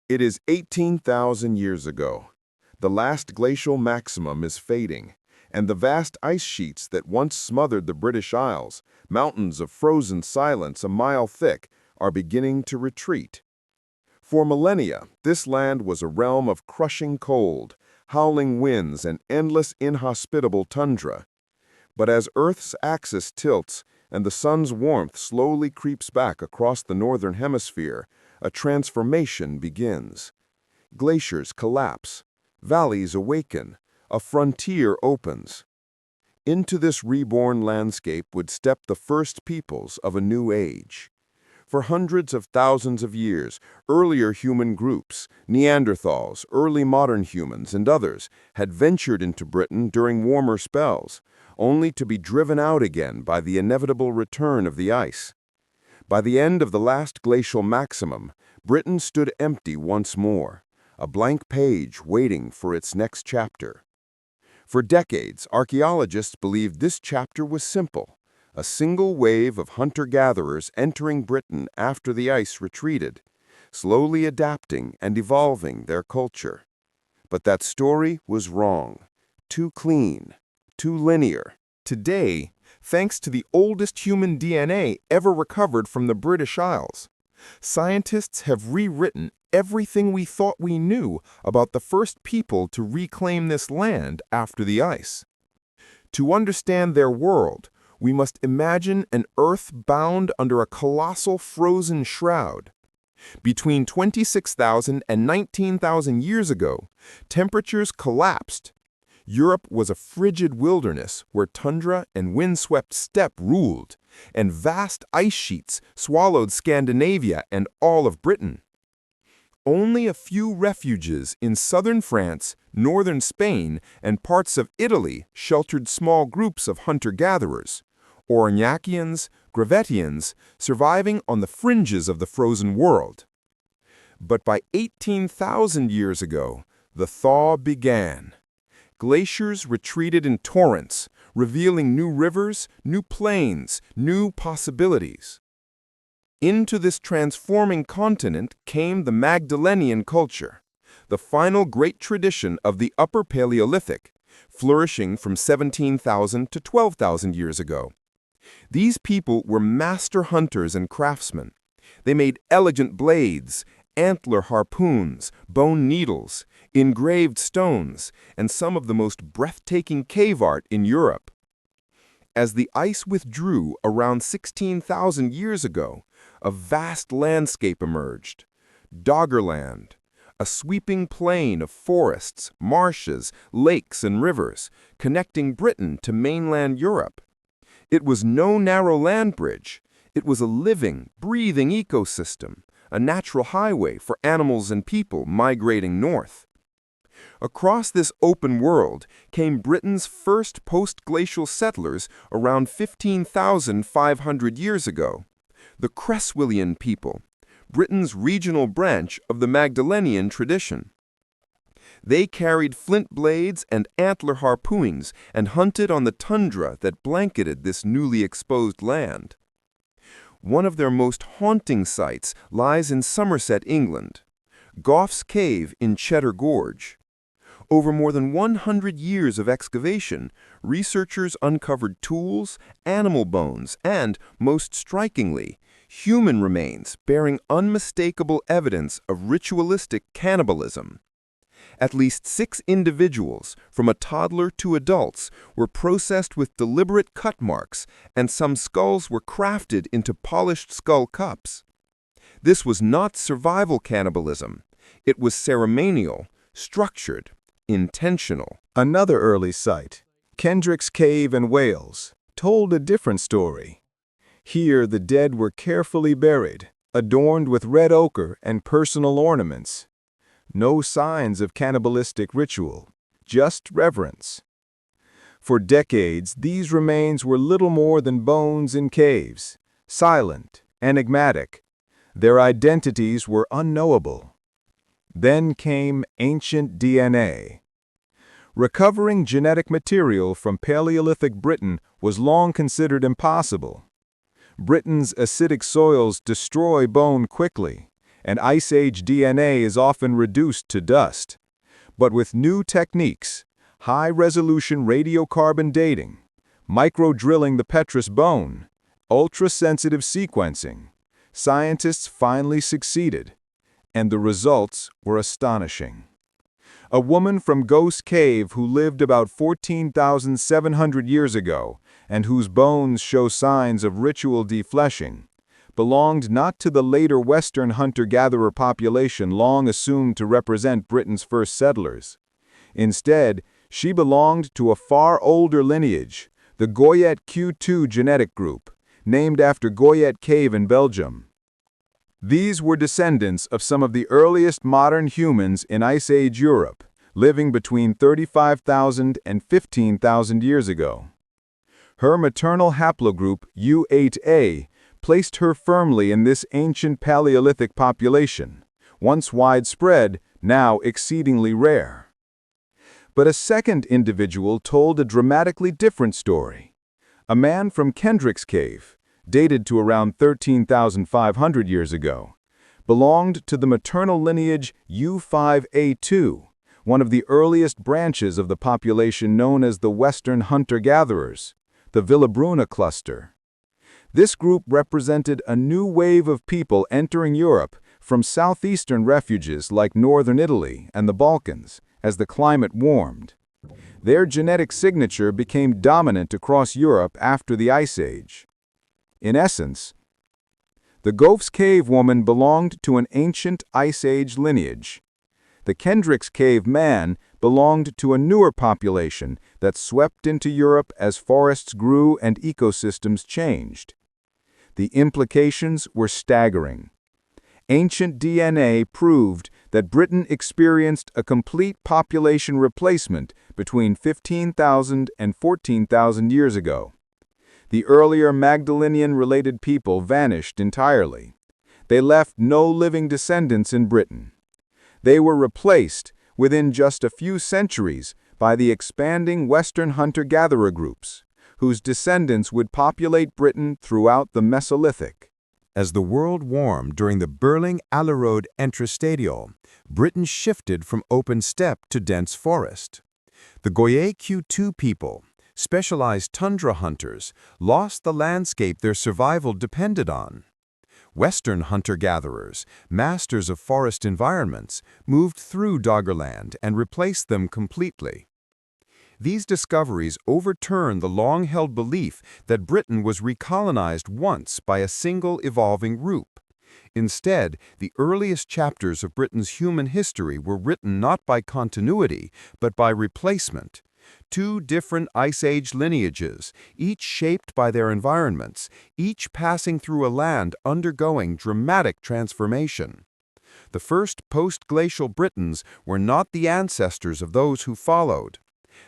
It is 18,000 years ago. The last glacial maximum is fading, and the vast ice sheets that once smothered the British Isles, mountains of frozen silence a mile thick, are beginning to retreat. For millennia, this land was a realm of crushing cold, howling winds, and endless inhospitable tundra. But as Earth's axis tilts and the sun's warmth slowly creeps back across the northern hemisphere, a transformation begins. Glaciers collapse, valleys awaken, a frontier opens. Into this reborn landscape would step the first peoples of a new age. For hundreds of thousands of years, earlier human groups, Neanderthals, early modern humans, and others, had ventured into Britain during warmer spells, only to be driven out again by the inevitable return of the ice. By the end of the last glacial maximum, Britain stood empty once more, a blank page waiting for its next chapter. For decades, archaeologists believed this chapter was simple: a single wave of hunter-gatherers entering Britain after the ice retreated, slowly adapting and evolving their culture. But that story was wrong, too clean, too linear. Today, thanks to the oldest human DNA ever recovered from the British Isles, scientists have rewritten everything we thought we knew about the first people to reclaim this land after the ice. To understand their world, we must imagine an Earth bound under a colossal frozen shroud. Between 26,000 and 19,000 years ago, temperatures collapsed. Europe was a frigid wilderness where tundra and windswept steppe ruled, and vast ice sheets swallowed Scandinavia and all of Britain. Only a few refuges in southern France, northern Spain, and parts of Italy sheltered small groups of hunter-gatherers, Aurignacians, Gravettians, surviving on the fringes of the frozen world. But by 18,000 years ago, the thaw began. Glaciers retreated in torrents, revealing new rivers, new plains, new possibilities. Into this transforming continent came the Magdalenian culture, the final great tradition of the Upper Paleolithic, flourishing from 17,000 to 12,000 years ago. These people were master hunters and craftsmen. They made elegant blades, antler harpoons, bone needles, engraved stones, and some of the most breathtaking cave art in Europe. As the ice withdrew around 16,000 years ago, a vast landscape emerged. Doggerland, a sweeping plain of forests, marshes, lakes, and rivers, connecting Britain to mainland Europe. It was no narrow land bridge. It was a living, breathing ecosystem, a natural highway for animals and people migrating north. Across this open world came Britain's first post-glacial settlers around 15,500 years ago, the Creswellian people, Britain's regional branch of the Magdalenian tradition. They carried flint blades and antler harpoons and hunted on the tundra that blanketed this newly exposed land. One of their most haunting sites lies in Somerset, England, Gough's cave in Cheddar Gorge. Over more than 100 years of excavation, researchers uncovered tools, animal bones, and, most strikingly, human remains bearing unmistakable evidence of ritualistic cannibalism. At least 6 individuals, from a toddler to adults, were processed with deliberate cut marks, and some skulls were crafted into polished skull cups. This was not survival cannibalism. It was ceremonial, structured, intentional. Another early site, Kendrick's cave in Wales, told a different story. Here the dead were carefully buried, adorned with red ochre and personal ornaments. No signs of cannibalistic ritual, just reverence. For decades, these remains were little more than bones in caves, silent, enigmatic. Their identities were unknowable. Then came ancient DNA. Recovering genetic material from Paleolithic Britain was long considered impossible. Britain's acidic soils destroy bone quickly, and Ice Age DNA is often reduced to dust. But with new techniques, high-resolution radiocarbon dating, micro-drilling the petrous bone, ultra-sensitive sequencing, scientists finally succeeded, and the results were astonishing. A woman from Gough's cave who lived about 14,700 years ago and whose bones show signs of ritual defleshing, belonged not to the later Western hunter-gatherer population long assumed to represent Britain's first settlers. Instead, she belonged to a far older lineage, the Goyet Q2 genetic group, named after Goyet Cave in Belgium. These were descendants of some of the earliest modern humans in Ice Age Europe, living between 35,000 and 15,000 years ago. Her maternal haplogroup, U8A, placed her firmly in this ancient Paleolithic population, once widespread, now exceedingly rare. But a second individual told a dramatically different story. A man from Kendrick's cave, dated to around 13,500 years ago, belonged to the maternal lineage U5A2, one of the earliest branches of the population known as the Western hunter-gatherers, the Villabruna cluster. This group represented a new wave of people entering Europe from southeastern refuges like northern Italy and the Balkans as the climate warmed. Their genetic signature became dominant across Europe after the Ice Age. In essence, the Gough's cave woman belonged to an ancient Ice Age lineage. The Kendrick's cave man belonged to a newer population that swept into Europe as forests grew and ecosystems changed. The implications were staggering. Ancient DNA proved that Britain experienced a complete population replacement between 15,000 and 14,000 years ago. The earlier Magdalenian-related people vanished entirely. They left no living descendants in Britain. They were replaced, within just a few centuries, by the expanding Western hunter-gatherer groups, whose descendants would populate Britain throughout the Mesolithic. As the world warmed during the Berling-Allerode Entrestadial, Britain shifted from open steppe to dense forest. The Goyet Q2 people, specialized tundra hunters, lost the landscape their survival depended on. Western hunter-gatherers, masters of forest environments, moved through Doggerland and replaced them completely. These discoveries overturned the long-held belief that Britain was recolonized once by a single evolving group. Instead, the earliest chapters of Britain's human history were written not by continuity, but by replacement. Two different Ice Age lineages, each shaped by their environments, each passing through a land undergoing dramatic transformation. The first post-glacial Britons were not the ancestors of those who followed.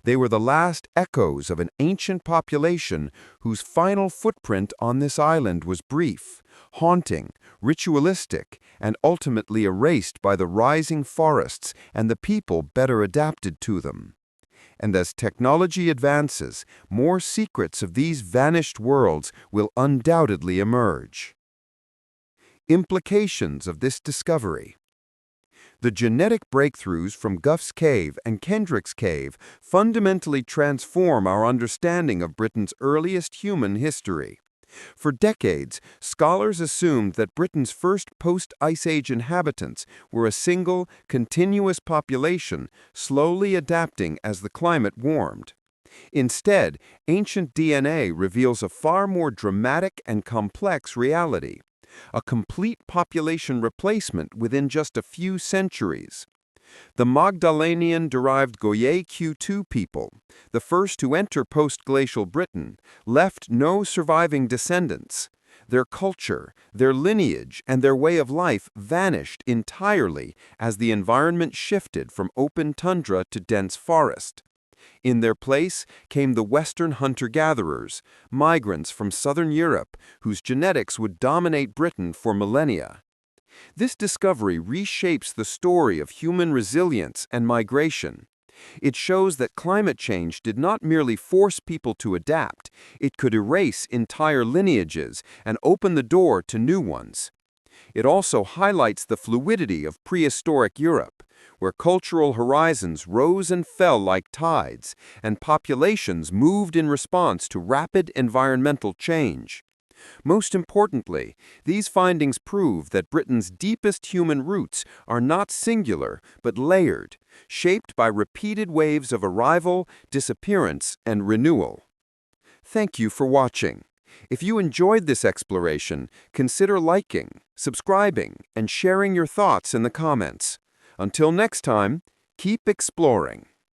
They were the last echoes of an ancient population whose final footprint on this island was brief, haunting, ritualistic, and ultimately erased by the rising forests and the people better adapted to them. And as technology advances, more secrets of these vanished worlds will undoubtedly emerge. Implications of this discovery. The genetic breakthroughs from Gough's cave and Kendrick's cave fundamentally transform our understanding of Britain's earliest human history. For decades, scholars assumed that Britain's first post-Ice Age inhabitants were a single, continuous population, slowly adapting as the climate warmed. Instead, ancient DNA reveals a far more dramatic and complex reality, a complete population replacement within just a few centuries. The Magdalenian-derived Goyet Q2 people, the first to enter post-glacial Britain, left no surviving descendants. Their culture, their lineage, and their way of life vanished entirely as the environment shifted from open tundra to dense forest. In their place came the Western hunter-gatherers, migrants from southern Europe whose genetics would dominate Britain for millennia. This discovery reshapes the story of human resilience and migration. It shows that climate change did not merely force people to adapt, it could erase entire lineages and open the door to new ones. It also highlights the fluidity of prehistoric Europe, where cultural horizons rose and fell like tides, and populations moved in response to rapid environmental change. Most importantly, these findings prove that Britain's deepest human roots are not singular, but layered, shaped by repeated waves of arrival, disappearance, and renewal. Thank you for watching. If you enjoyed this exploration, consider liking, subscribing, and sharing your thoughts in the comments. Until next time, keep exploring.